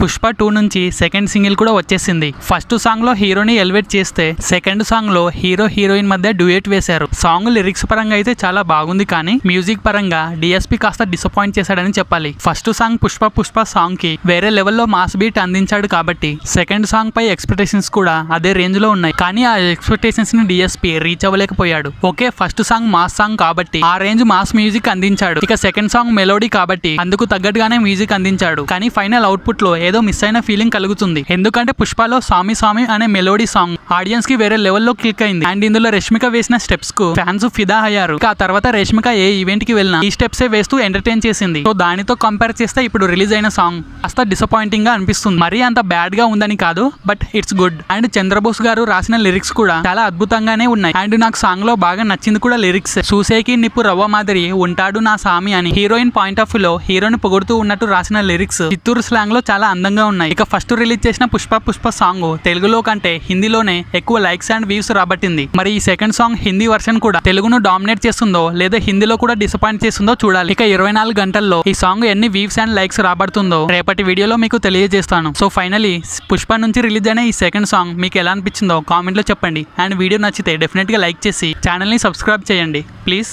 పుష్ప 2 నుంచి second single కూడా వచ్చేసింది. ఫస్ట్ సాంగ్ లో హీరోని ఎలివేట్ చేస్తే సెకండ్ సాంగ్ లో హీరో హీరోయిన్ మధ్య డ్యూయెట్ వేశారు. సాంగ్ లిరిక్స్ పరంగా అయితే చాలా బాగుంది, కానీ మ్యూజిక్ పరంగా డిఎస్పీ కాస్త డిసప్పాయింట్ చేశాడని చెప్పాలి. ఫస్ట్ సాంగ్ పుష్ప సాంగ్ కి వేరే లెవెల్లో మాస్ బీట్ అందించాడు కాబట్టి సెకండ్ సాంగ్ పై ఎక్స్పెక్టేషన్స్ కూడా అదే రేంజ్ లో ఉన్నాయి. కానీ ఆ ఎక్స్పెక్టేషన్స్ ని డిఎస్పీ రీచ్ అవ్వలేకపోయాడు. Okay, first song mass song కాబట్టి ఆ రేంజ్ మాస్ మ్యూజిక్ అందించాడు. ఇక సెకండ్ సాంగ్ మెలోడీ కాబట్టి అందుకు తగ్గట్టుగానే మ్యూజిక్ అందించాడు. కానీ ఫైనల్ అవుట్పుట్ లో ఏదో మిస్ అయిన ఫీలింగ్ కలుగుతుంది. ఎందుకంటే పుష్పలో సామి సామి అనే మెలోడీ సాంగ్ ఆడియన్స్ కి వేరే లెవెల్లో క్లిక్ అయింది. అండ్ ఇందులో రష్మిక వేసిన స్టెప్స్ కు ఫ్యాన్స్ ఫిదా అయ్యారు. ఆ తర్వాత రష్మిక ఏ ఈవెంట్ కి వెళ్ళినా ఈ స్టెప్స్ వేస్తూ ఎంటర్టైన్ చేసింది. సో దానితో కంపేర్ చేస్తే ఇప్పుడు రిలీజ్ అయిన సాంగ్ కాస్త డిసప్పాయింటింగ్ గా అనిపిస్తుంది. మరీ అంత బ్యాడ్ గా ఉందని కాదు, but it's good. And Chandrabose గారు రాసిన లిరిక్స్ కూడా చాలా అద్భుతంగానే ఉన్నాయి. అండ్ నాకు సాంగ్ లో బాగా నచ్చింది కూడా లిరిక్స్. చూసేకి నిప్పు రవ్వ మాదిరి ఉంటాడు నా సామి అని హీరోయిన్ పాయింట్ ఆఫ్ వ్యూ లో హీరోని పొగుడుతూ ఉన్నట్టు రాసిన లిరిక్స్ చిత్తూరు స్లాంగ్ లో చాలా అందంగా ఉన్నాయి. ఇక ఫస్ట్ రిలీజ్ చేసిన పుష్ప సాంగ్ తెలుగులో కంటే హిందీలోనే ఎక్కువ లైక్స్ అండ్ వ్యూస్ రాబట్టింది. మరి ఈ సెకండ్ సాంగ్ హిందీ వర్షన్ కూడా తెలుగును డామినేట్ చేస్తుందో లేదా హిందీలో కూడా డిసప్పాయింట్ చేస్తుందో చూడాలి. ఇక 24 గంటల్లో ఈ సాంగ్ ఎన్ని వ్యూస్ అండ్ లైక్స్ రాబడుతుందో రేపటి వీడియోలో మీకు తెలియజేస్తాను. సో ఫైనలీ పుష్ప నుంచి రిలీజ్ అయిన ఈ సెకండ్ సాంగ్ మీకు ఎలా అనిపించిందో కామెంట్ లో చెప్పండి. అండ్ వీడియో నచ్చితే డెఫినెట్ గా లైక్ చేసి ఛానల్ ని సబ్స్క్రైబ్ చేయండి ప్లీజ్.